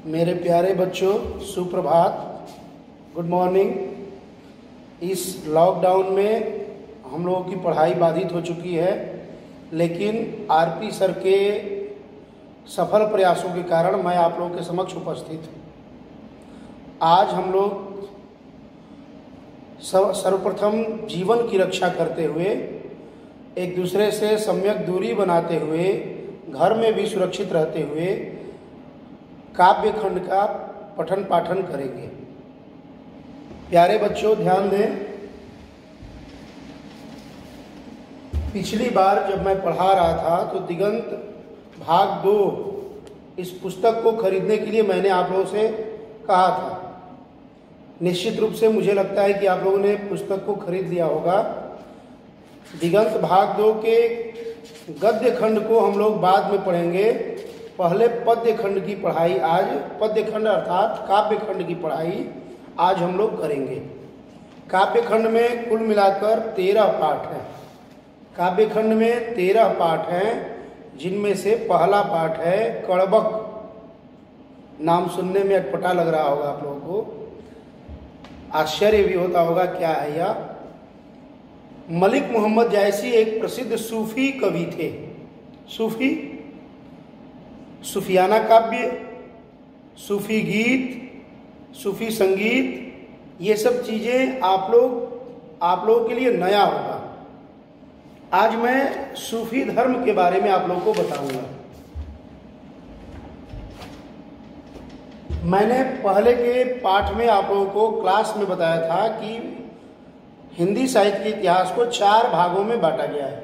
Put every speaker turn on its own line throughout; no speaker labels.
मेरे प्यारे बच्चों, सुप्रभात, गुड मॉर्निंग। इस लॉकडाउन में हम लोगों की पढ़ाई बाधित हो चुकी है, लेकिन आरपी सर के सफल प्रयासों के कारण मैं आप लोगों के समक्ष उपस्थित हूँ। आज हम लोग सर्वप्रथम जीवन की रक्षा करते हुए, एक दूसरे से सम्यक दूरी बनाते हुए, घर में भी सुरक्षित रहते हुए काव्य खंड का पठन पाठन करेंगे। प्यारे बच्चों, ध्यान दें। पिछली बार जब मैं पढ़ा रहा था तो दिगंत भाग 2 इस पुस्तक को खरीदने के लिए मैंने आप लोगों से कहा था। निश्चित रूप से मुझे लगता है कि आप लोगों ने पुस्तक को खरीद लिया होगा। दिगंत भाग 2 के गद्य खंड को हम लोग बाद में पढ़ेंगे। पहले पद्य खंड की पढ़ाई आज, पद्य खंड अर्थात काव्य खंड की पढ़ाई आज हम लोग करेंगे। काव्य खंड में कुल मिलाकर 13 पाठ हैं। काव्य खंड में 13 पाठ हैं, जिनमें से पहला पाठ है कड़बक। नाम सुनने में अटपटा लग रहा होगा आप लोगों को, आश्चर्य भी होता होगा क्या है यह। मलिक मोहम्मद जायसी एक प्रसिद्ध सूफी कवि थे। सूफियाना काव्य, सूफी गीत, सूफी संगीत, ये सब चीजें आप लोगों के लिए नया होगा। आज मैं सूफी धर्म के बारे में आप लोगों को बताऊंगा। मैंने पहले के पाठ में आप लोगों को क्लास में बताया था कि हिंदी साहित्य के इतिहास को 4 भागों में बांटा गया है।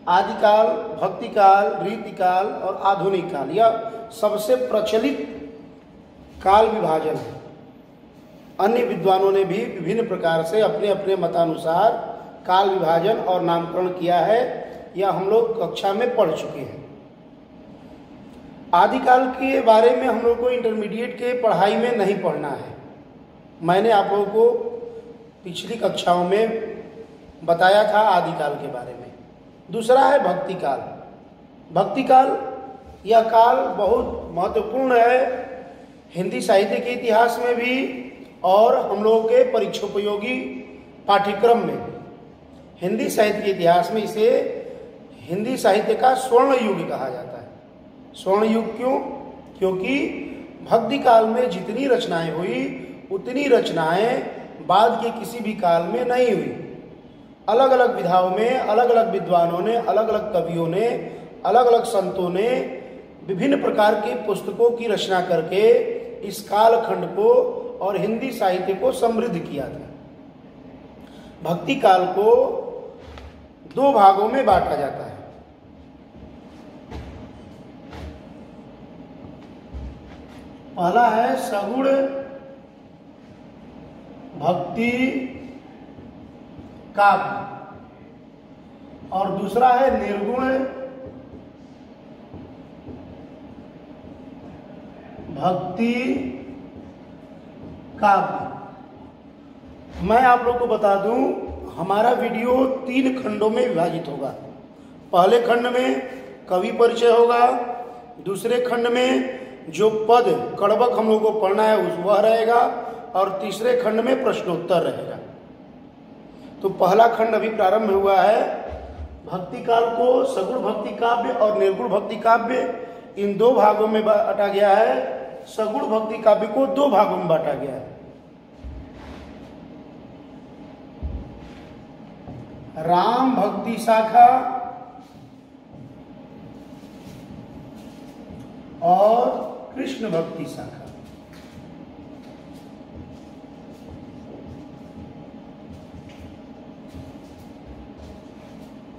आदिकाल, भक्तिकाल, रीतिकाल और आधुनिक काल। यह सबसे प्रचलित काल विभाजन है। अन्य विद्वानों ने भी विभिन्न प्रकार से अपने अपने मतानुसार काल विभाजन और नामकरण किया है। यह हम लोग कक्षा में पढ़ चुके हैं। आदिकाल के बारे में हम लोग को इंटरमीडिएट के पढ़ाई में नहीं पढ़ना है। मैंने आप लोगों को पिछली कक्षाओं में बताया था आदिकाल के बारे में। दूसरा है भक्तिकाल। भक्तिकाल यह काल बहुत महत्वपूर्ण है हिंदी साहित्य के इतिहास में भी और हम लोगों के परीक्षोपयोगी पाठ्यक्रम में। हिंदी साहित्य के इतिहास में इसे हिंदी साहित्य का स्वर्ण युग कहा जाता है। स्वर्ण युग क्यों? क्योंकि भक्तिकाल में जितनी रचनाएं हुई उतनी रचनाएं बाद के किसी भी काल में नहीं हुई। अलग अलग विधाओं में अलग अलग विद्वानों ने, अलग अलग कवियों ने, अलग अलग संतों ने विभिन्न प्रकार की पुस्तकों की रचना करके इस कालखंड को और हिंदी साहित्य को समृद्ध किया था। भक्ति काल को 2 भागों में बांटा जाता है। पहला है सगुण भक्ति काव्य और दूसरा है निर्गुण भक्ति काव्य। मैं आप लोग को बता दूं, हमारा वीडियो 3 खंडों में विभाजित होगा। पहले खंड में कवि परिचय होगा, दूसरे खंड में जो पद कड़बक हम लोग को पढ़ना है वह रहेगा, और तीसरे खंड में प्रश्नोत्तर रहेगा। तो पहला खंड अभी प्रारंभ हुआ है। भक्ति काल को सगुण भक्ति काव्य और निर्गुण भक्ति काव्य इन 2 भागों में बांटा गया है। सगुण भक्ति काव्य को 2 भागों में बांटा गया है। राम भक्ति शाखा और कृष्ण भक्ति शाखा।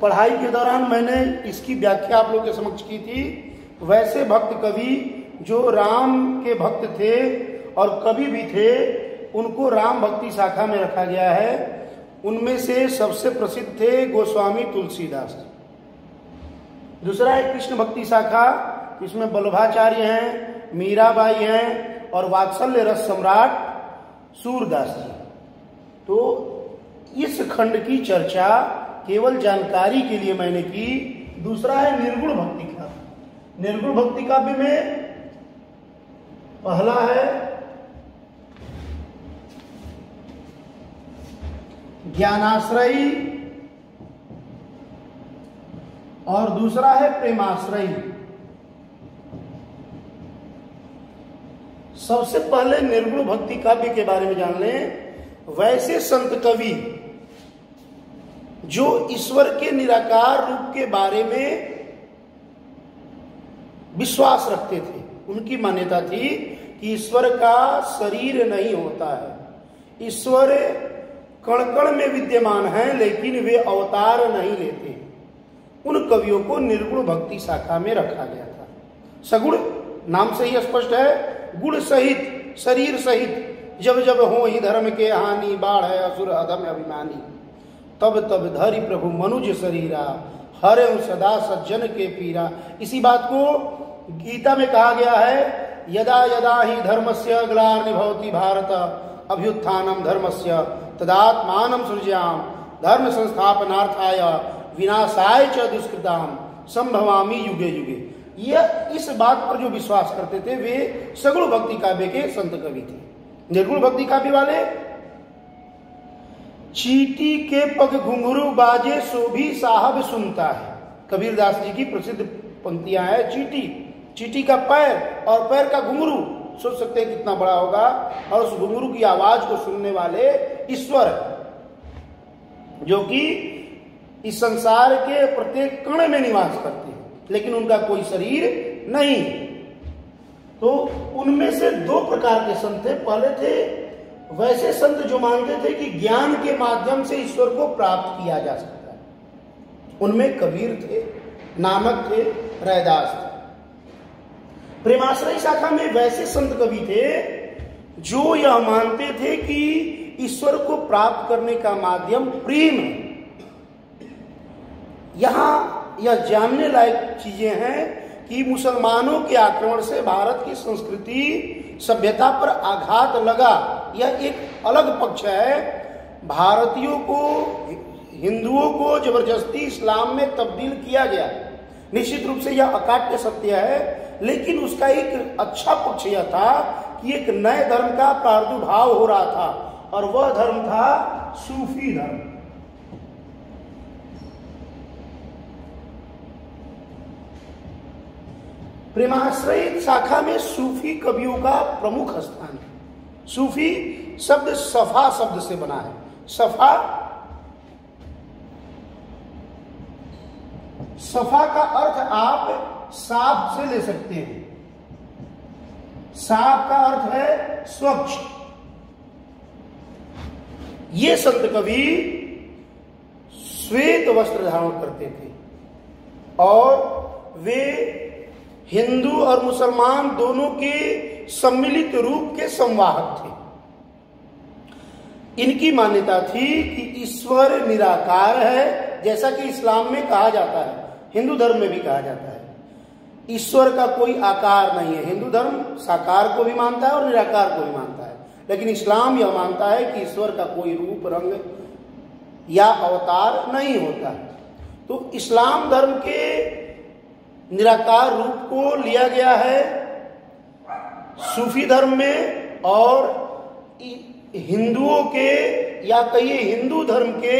पढ़ाई के दौरान मैंने इसकी व्याख्या आप लोगों के समक्ष की थी। वैसे भक्त कवि जो राम के भक्त थे और कवि भी थे, उनको राम भक्ति शाखा में रखा गया है। उनमें से सबसे प्रसिद्ध थे गोस्वामी तुलसीदास। दूसरा है कृष्ण भक्ति शाखा। इसमें वल्लभाचार्य हैं, मीराबाई हैं और वात्सल्य रस सम्राट सूरदास जी। तो इस खंड की चर्चा केवल जानकारी के लिए मैंने की। दूसरा है निर्गुण भक्ति काव्य। निर्गुण भक्ति काव्य में पहला है ज्ञानाश्रयी और दूसरा है प्रेमाश्रयी। सबसे पहले निर्गुण भक्ति काव्य के बारे में जान लें। वैसे संत कवि जो ईश्वर के निराकार रूप के बारे में विश्वास रखते थे, उनकी मान्यता थी कि ईश्वर का शरीर नहीं होता है, ईश्वर कण कण में विद्यमान है लेकिन वे अवतार नहीं लेते। उन कवियों को निर्गुण भक्ति शाखा में रखा गया था। सगुण नाम से ही स्पष्ट है, गुण सहित शरीर सहित जब जब हो ही धर्म के हानि, बाढ़ है असुर अधम अभिमानी, तब तब धरि प्रभु मनुज शरीरा, हरे सदा सज्जन के पीरा। इसी बात को गीता में कहा गया है, यदा यदा ही धर्मस्य ग्लानिर्भवति भारत अभ्युत्थानम धर्मस्य तदात्मानं सृज्याम धर्म संस्थापनार्थाय विनाशाय च दुष्कृताम संभवामि युगे युगे। यह इस बात पर जो विश्वास करते थे वे सगुण भक्ति काव्य के संत कवि थे। निर्गुण भक्ति काव्य वाले चींटी के पग घुंघरू बाजे सो भी साहब सुनता है। कबीरदास जी की प्रसिद्ध पंक्तियां हैं। चींटी का पैर और पैर का घुंघरू, सोच सकते हैं कितना बड़ा होगा, और उस घुंघरू की आवाज को सुनने वाले ईश्वर, जो कि इस संसार के प्रत्येक कण में निवास करते हैं लेकिन उनका कोई शरीर नहीं। तो उनमें से दो प्रकार के संत थे। पहले थे वैसे संत जो मानते थे कि ज्ञान के माध्यम से ईश्वर को प्राप्त किया जा सकता है। उनमें कबीर थे, नानक थे, रैदास थे। प्रेमाश्रयी शाखा में वैसे संत कवि थे जो यह मानते थे कि ईश्वर को प्राप्त करने का माध्यम प्रेम है। यहां यह जानने लायक चीजें हैं कि मुसलमानों के आक्रमण से भारत की संस्कृति सभ्यता पर आघात लगा, यह एक अलग पक्ष है। भारतीयों को, हिंदुओं को जबरदस्ती इस्लाम में तब्दील किया गया, निश्चित रूप से यह अकाट्य सत्य है, लेकिन उसका एक अच्छा पक्ष यह था कि एक नए धर्म का प्रादुर्भाव हो रहा था और वह धर्म था सूफी धर्म। प्रेमाश्रयी शाखा में सूफी कवियों का प्रमुख स्थान है। सूफी शब्द सफा शब्द से बना है। सफा का अर्थ आप साफ से ले सकते हैं। साफ का अर्थ है स्वच्छ। ये संत कवि श्वेत वस्त्र धारण करते थे और वे हिंदू और मुसलमान दोनों के सम्मिलित रूप के संवाहक थे। इनकी मान्यता थी कि ईश्वर निराकार है, जैसा कि इस्लाम में कहा जाता है, हिंदू धर्म में भी कहा जाता है। ईश्वर का कोई आकार नहीं है। हिंदू धर्म साकार को भी मानता है और निराकार को भी मानता है, लेकिन इस्लाम यह मानता है कि ईश्वर का कोई रूप, रंग या अवतार नहीं होता है। तो इस्लाम धर्म के निराकार रूप को लिया गया है सूफी धर्म में, और हिंदुओं के या कहिए हिंदू धर्म के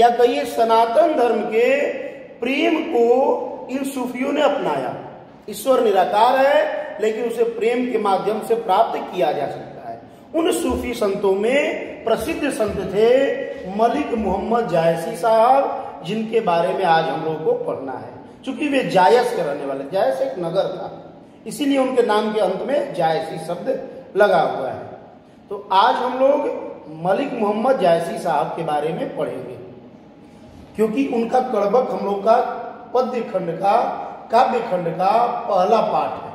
या कहिए सनातन धर्म के प्रेम को इन सूफियों ने अपनाया। ईश्वर निराकार है लेकिन उसे प्रेम के माध्यम से प्राप्त किया जा सकता है। उन सूफी संतों में प्रसिद्ध संत थे मलिक मोहम्मद जायसी साहब, जिनके बारे में आज हम लोगों को पढ़ना है। चूंकि वे जायस के रहने वाले, जायस एक नगर था, इसीलिए उनके नाम के अंत में जायसी शब्द लगा हुआ है। तो आज हम लोग मलिक मोहम्मद जायसी साहब के बारे में पढ़ेंगे, क्योंकि उनका कड़बक हम लोग का पद्य खंड का, काव्य खंड का पहला पाठ है।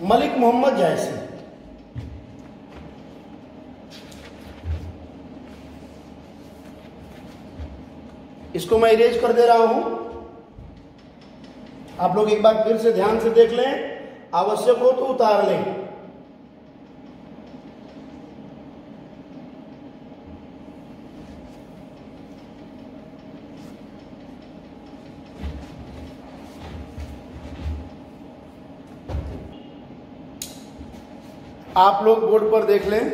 मलिक मोहम्मद जायसी इसको मैं इरेज कर दे रहा हूं, आप लोग एक बार फिर से ध्यान से देख लें, आवश्यक हो तो उतार लें। आप लोग बोर्ड पर देख लें,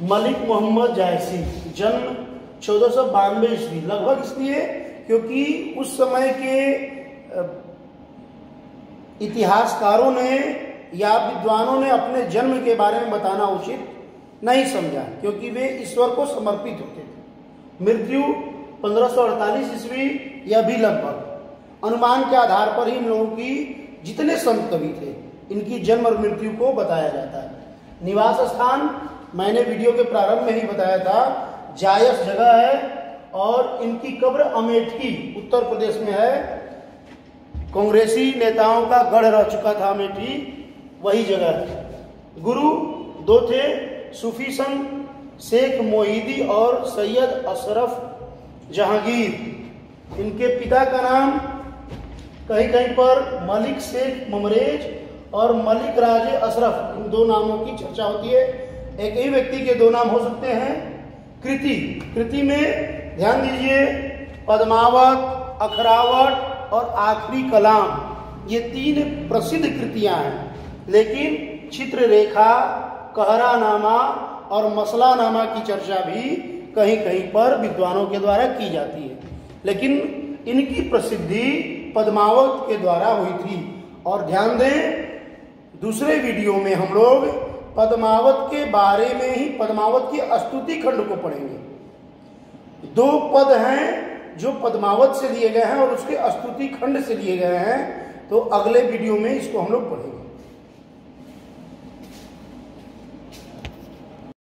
मलिक मोहम्मद जायसी, जन्म 1492 ईस्वी, लगभग इसलिए क्योंकि उस समय के इतिहासकारों ने या विद्वानों ने अपने जन्म के बारे में बताना उचित नहीं समझा, क्योंकि वे ईश्वर को समर्पित होते थे। मृत्यु 1548 ईस्वी या भी लगभग, अनुमान के आधार पर ही इन लोगों की जितने संत कवि थे इनकी जन्म और मृत्यु को बताया जाता है। निवास स्थान मैंने वीडियो के प्रारंभ में ही बताया था, जायस जगह है और इनकी कब्र अमेठी उत्तर प्रदेश में है। कांग्रेसी नेताओं का गढ़ रह चुका था अमेठी, वही जगह है। गुरु दो थे, सूफी संत शेख मोहिदी और सैयद अशरफ जहांगीर। इनके पिता का नाम कहीं कहीं पर मलिक शेख ममरेज और मलिक राजे अशरफ, इन दो नामों की चर्चा होती है। एक ही व्यक्ति के दो नाम हो सकते हैं। कृति, कृति में ध्यान दीजिए, पद्मावत, अखरावट और आखिरी कलाम, ये तीन प्रसिद्ध कृतियां हैं। लेकिन चित्ररेखा, कहरानामा और मसलानामा की चर्चा भी कहीं कहीं पर विद्वानों के द्वारा की जाती है, लेकिन इनकी प्रसिद्धि पद्मावत के द्वारा हुई थी। और ध्यान दें, दूसरे वीडियो में हम लोग पद्मावत के बारे में ही, पद्मावत की स्तुति खंड को पढ़ेंगे। दो पद हैं जो पद्मावत से लिए गए हैं और उसके स्तुति खंड से लिए गए हैं, तो अगले वीडियो में इसको हम लोग पढ़ेंगे।